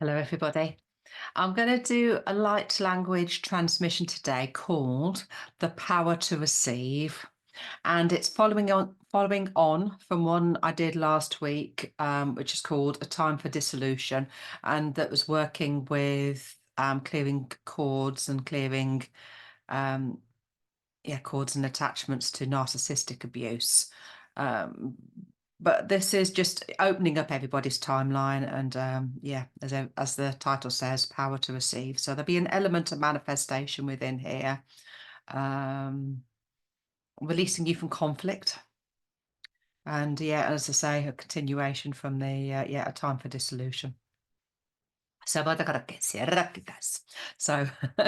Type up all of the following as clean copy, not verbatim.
Hello, everybody. I'm going to do a light language transmission today called The Power to Receive. And it's following on from one I did last week, which is called A Time for Dissolution, and that was working with clearing cords and clearing cords and attachments to narcissistic abuse. But this is just opening up everybody's timeline and as the title says, power to receive. So there'll be an element of manifestation within here, releasing you from conflict. And as I say, a continuation from the A Time for Dissolution. So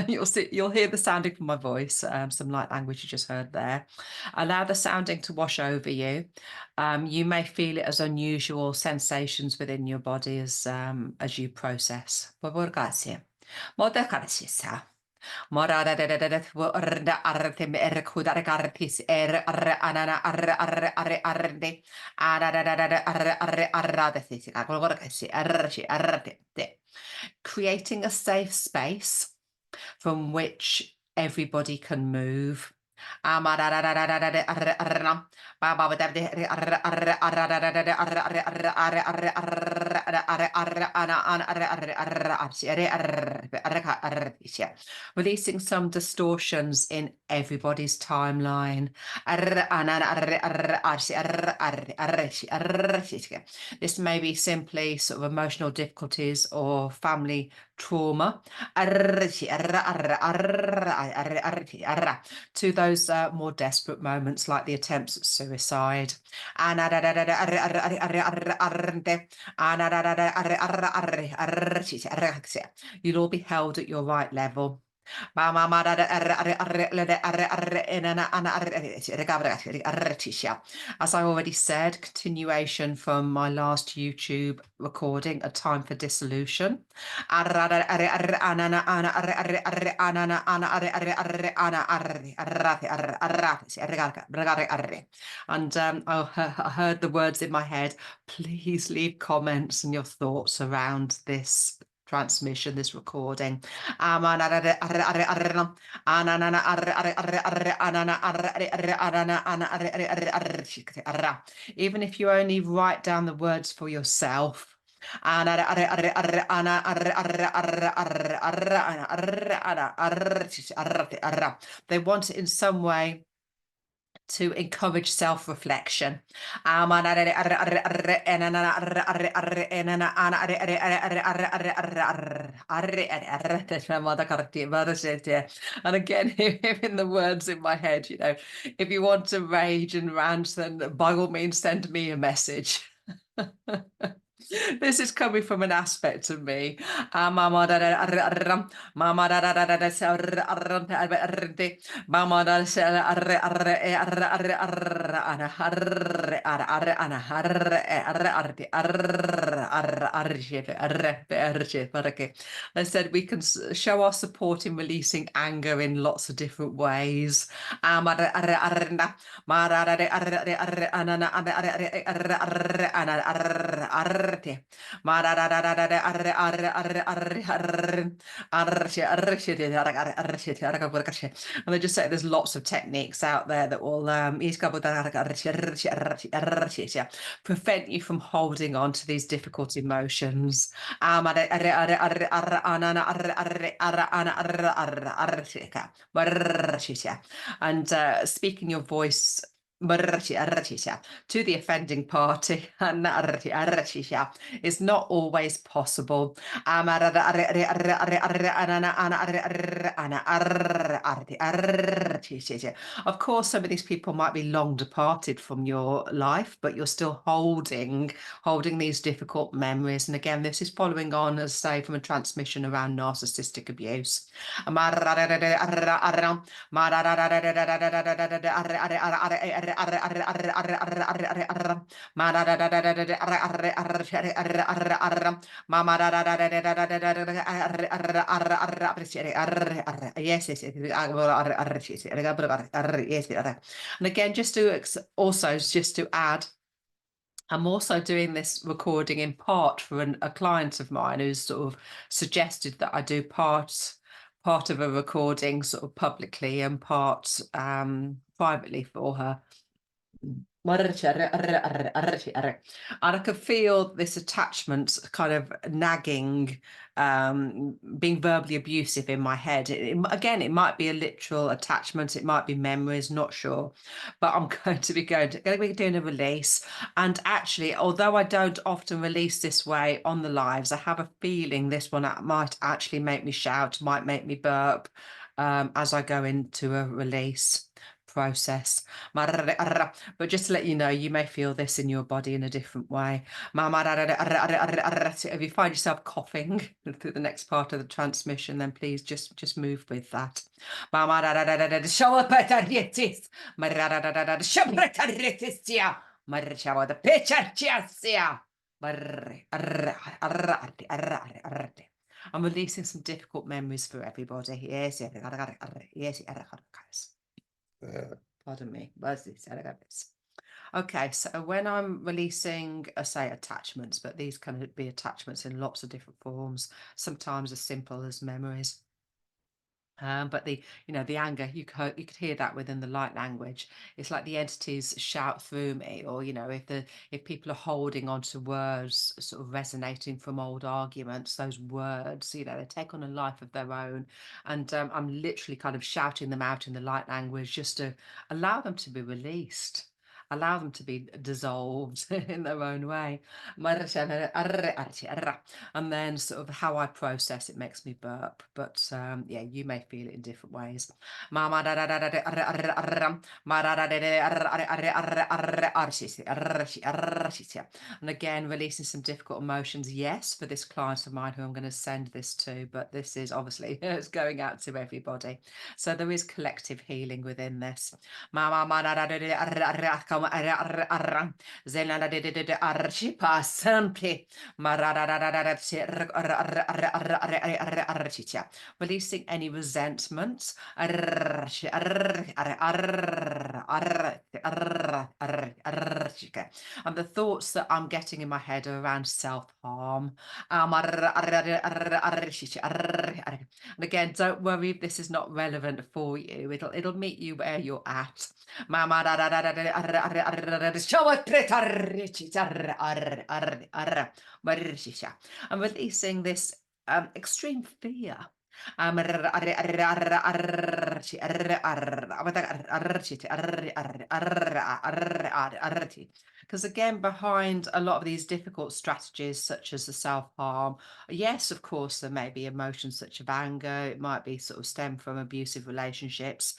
you'll hear the sounding from my voice, some light language you just heard there. Allow the sounding to wash over you. You may feel it as unusual sensations within your body as you process. Creating a safe space from which everybody can move. Releasing some distortions in everybody's timeline. This may be simply sort of emotional difficulties or family trauma to those more desperate moments like the attempts at suicide. You'll all be held at your right level. As I already said, continuation from my last YouTube recording, A Time for Dissolution. And I heard the words in my head. Please leave comments and your thoughts around this transmission, this recording. Even if you only write down the words for yourself. They want it in some way to encourage self-reflection. And again, hearing the words in my head, if you want to rage and rant, then by all means send me a message. This is coming from an aspect of me. I said we can show our support in releasing anger in lots of different ways. And they just say there's lots of techniques out there that will prevent you from holding on to these difficult emotions. And speaking your voice to the offending party is not always possible. Of course, some of these people might be long departed from your life, but you're still holding these difficult memories. And again, this is following on, as I say, from a transmission around narcissistic abuse. And again, just to add, I'm also doing this recording in part for a client of mine who's sort of suggested that I do part of a recording sort of publicly and part privately for her. And I could feel this attachment kind of nagging, being verbally abusive in my head. Again, it might be a literal attachment, it might be memories, not sure. But I'm going to be doing a release. And actually, although I don't often release this way on the lives, I have a feeling this one might actually make me shout, might make me burp as I go into a release process. But just to let you know, you may feel this in your body in a different way. If you find yourself coughing through the next part of the transmission, then please just move with that. I'm releasing some difficult memories for everybody. Yes, yes, pardon me. Okay, so when I'm releasing, I say attachments, but these can be attachments in lots of different forms, sometimes as simple as memories. But the anger, you could hear that within the light language. It's like the entities shout through me, or if people are holding on to words sort of resonating from old arguments, those words, they take on a life of their own. And I'm literally kind of shouting them out in the light language just to allow them to be released. Allow them to be dissolved in their own way. And then sort of how I process it makes me burp. But yeah, you may feel it in different ways. And again, releasing some difficult emotions. Yes, for this client of mine who I'm going to send this to, but this is obviously it's going out to everybody. So there is collective healing within this. Releasing any resentment. And the thoughts that I'm getting in my head are around self-harm. And again, don't worry if this is not relevant for you. It'll meet you where you're at. I'm releasing this extreme fear. Because again, behind a lot of these difficult strategies, such as the self-harm, yes, of course, there may be emotions such as anger. It might be sort of stem from abusive relationships,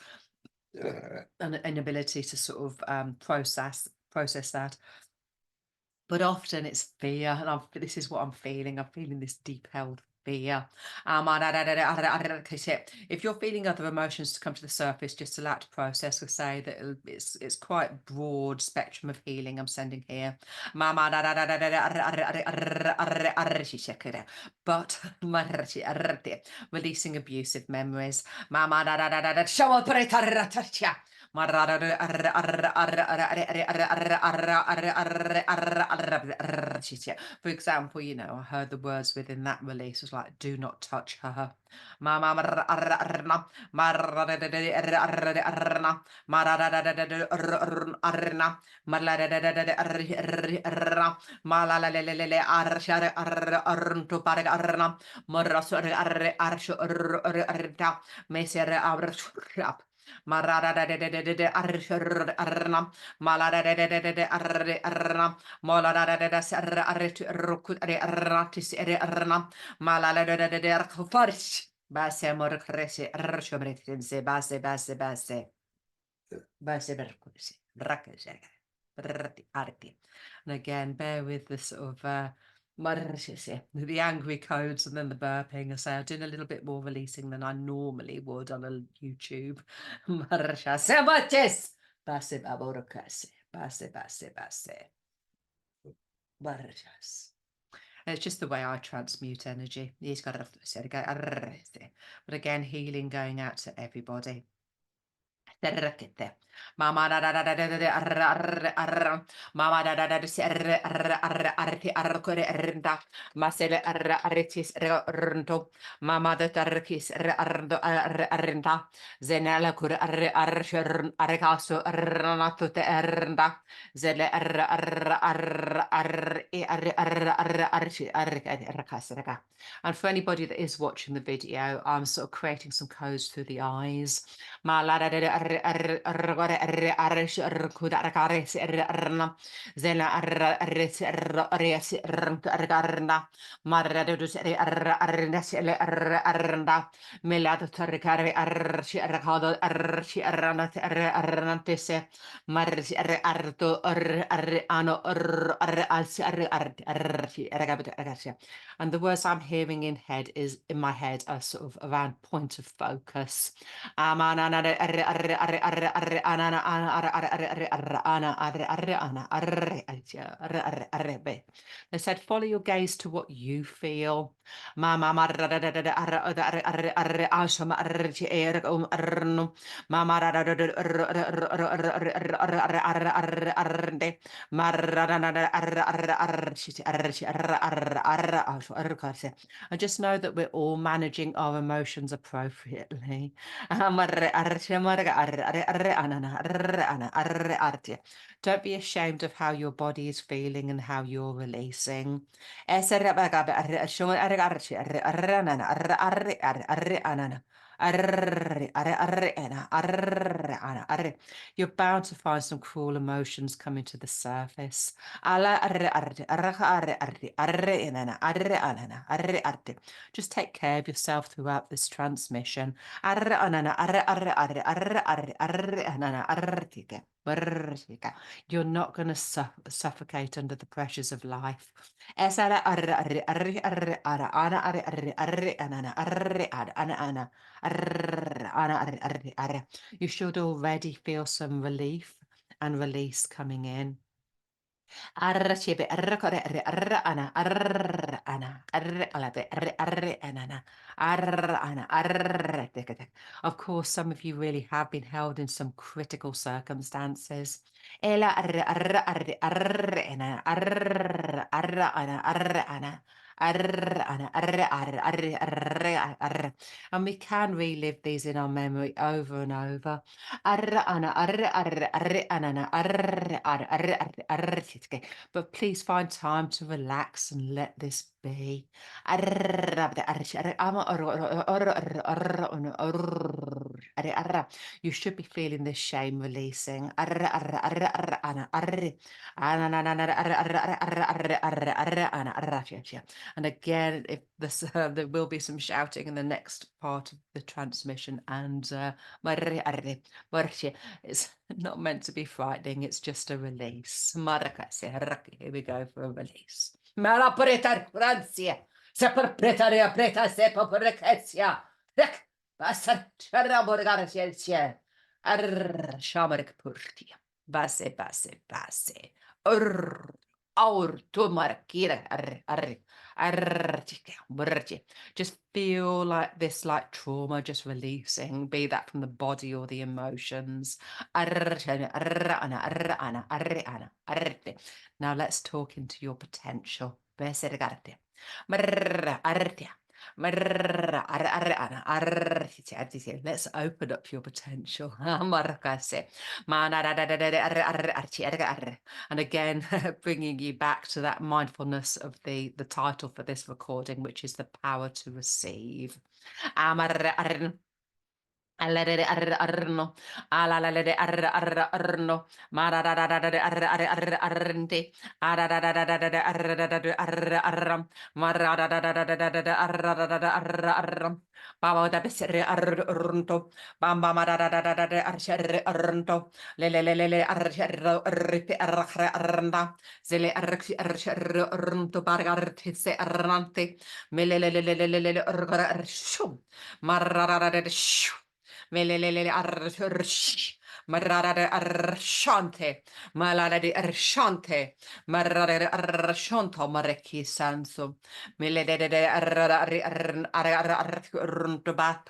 an inability to sort of process that. But often it's fear, and this is what I'm feeling. I'm feeling this deep-held fear. If you're feeling other emotions to come to the surface, just allow it to process. I say that it's quite broad spectrum of healing I'm sending here. But releasing abusive memories. For example, I heard the words within that release was like, do not touch her. And again, bear with the sort of the angry codes and then the burping. I say I'm doing a little bit more releasing than I normally would on a YouTube. And it's just the way I transmute energy. But again, healing going out to everybody. Terrakete. Mama da da da da da da da arra arra arra. Mama da da da da si arra arra arra arti arcore arrenda. Masele arra arretis arrento. Mama da tarkis arrendo arra arrenda. Zenela cura arre arre arrecaso arranato te arrenda. Zele arra arra arra arre arre arra arra arci arrecasaraca. And for anybody that is watching the video, I'm sort of creating some codes through the eyes. Ma la da da da arre arre arre gore arre arre shi arre kuda arre kare si arre arna zela arre arre si arre arre si arre arre arna ma da da du si arre arre na si arre arna me la da tarre kare arre shi arre kado arre shi arre na si arre arna te se ma si arre arto arre ano arre al si arre arre shi arre gabit arre shi. And the words I'm hearing in my head are sort of around point of focus. They said, follow your gaze to what you feel. I just know that we're all managing our emotions appropriately. Don't be ashamed of how your body is feeling and how you're releasing. You're bound to find some cruel emotions coming to the surface. Just take care of yourself throughout this transmission. You're not going to suffocate under the pressures of life. You should already feel some relief and release coming in. Of course, some of you really have been held in some critical circumstances. And we can relive these in our memory over and over. But please find time to relax and let this be. You should be feeling this shame releasing. And again, if this, there will be some shouting in the next part of the transmission, and it's not meant to be frightening, it's just a release. Here we go for a release. Base, base, base. Just feel like this, like trauma just releasing, be that from the body or the emotions. Now let's talk into your potential. Let's open up your potential. And again, bringing you back to that mindfulness of the title for this recording, which is the power to receive. Arno, alalade arno, mararade arrente, arram, arram, Baba da besere arrunto, Bamba marada arrunto, lele arrete arranda, zele arrunto bargartise arrante, melele arshum, marada shum. Melelele arsh, marada arshante, malada de arshante, marada arshonto, mareki sanso, melede arruntobat,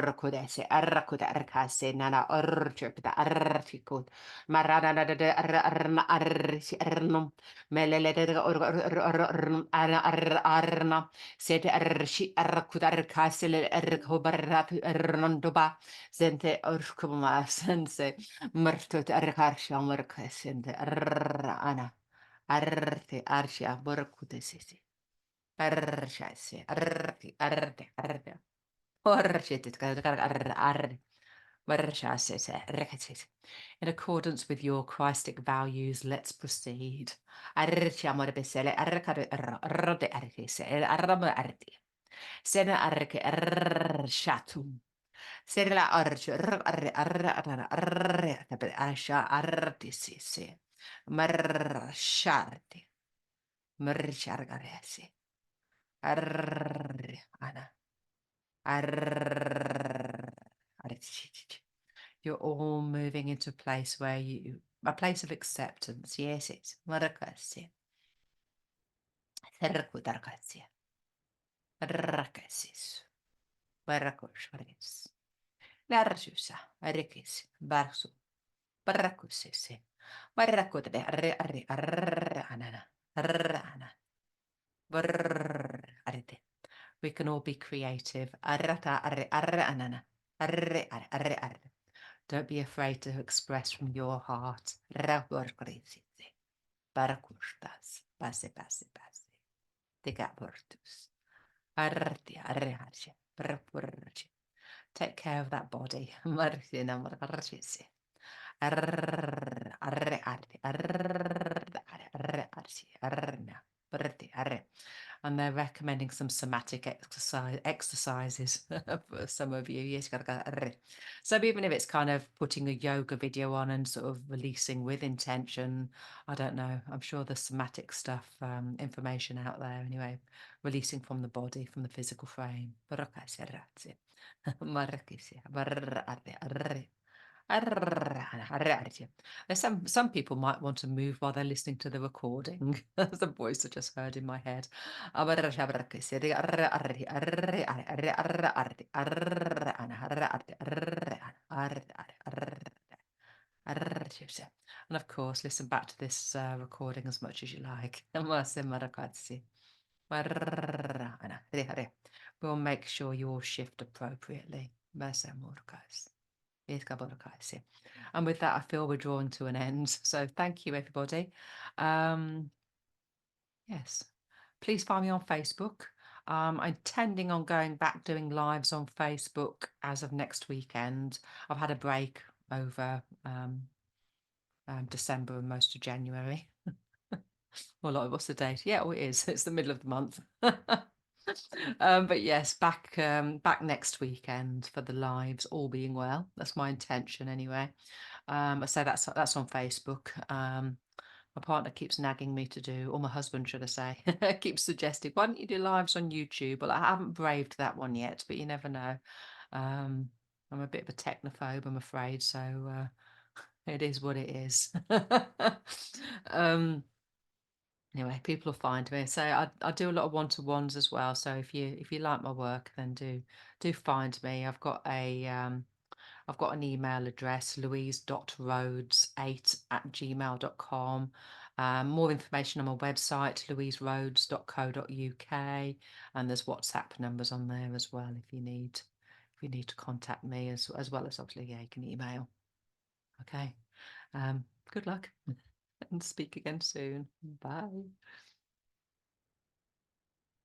urkudese, arrakuda arkase, nana urchipta archikut, marana de arna arsi arnum, melele de arna, set arshi arkuda arkasele arkobarap arnondoba, sente urkuma sense, murtut arkarsha murkasente arana, arte arsha burkudesi. Arshasi, arti, arti, arti. Orshit, Warshasi, in accordance with your Christic values, let's proceed. Archiamorabisele, Arcade, Rode Archis, Arama Arti, Sena Arke, Arshatum, Serla Arch, Arsha Artisi, Marsharti, Marshargaresi, Anna. You're all moving into a place where a place of acceptance. Yes, it's Marakasi. Terkutarkasi. Rakasis. Barakushvaris. Larsusa. Arikis. Barsu. Barakusisi. Barakutade. Anana. Rana. Arite. We can all be creative. Arrata. Anana. Arre. Don't be afraid to express from your heart. Raporkrisizi. Parakustas. Pase. Digaportus. Arreharche. Parapurche. Take care of that body. Martina margarchisi. Arre. And they're recommending some somatic exercises for some of you. Yes, gotta go. Arre. So even if it's kind of putting a yoga video on and sort of releasing with intention, I don't know. I'm sure there's somatic stuff, information out there anyway, releasing from the body, from the physical frame. There's some people might want to move while they're listening to the recording. The voice I just heard in my head. And of course, listen back to this recording as much as you like. We'll make sure you all shift appropriately. And with that, I feel we're drawing to an end. So thank you, everybody. Um, yes, please find me on Facebook. I'm intending on going back doing lives on Facebook as of next weekend. I've had a break over December and most of January. Well, like, what's the date? Yeah, oh, it is. It's the middle of the month. But yes, back next weekend for the lives, all being well. That's my intention anyway. I say that's on Facebook. My partner keeps nagging me to do, or my husband, should I say, keeps suggesting, why don't you do lives on YouTube? Well, I haven't braved that one yet, but you never know. I'm a bit of a technophobe, I'm afraid, so it is what it is. um, Anyway, people will find me. So I do a lot of one-to-ones as well. So if you like my work, then do find me. I've got an email address, louise.rhodes8@gmail.com. More information on my website, louiserhodes.co.uk, and there's WhatsApp numbers on there as well if you need to contact me, as well as obviously, yeah, you can email. Okay. Good luck and speak again soon. Bye.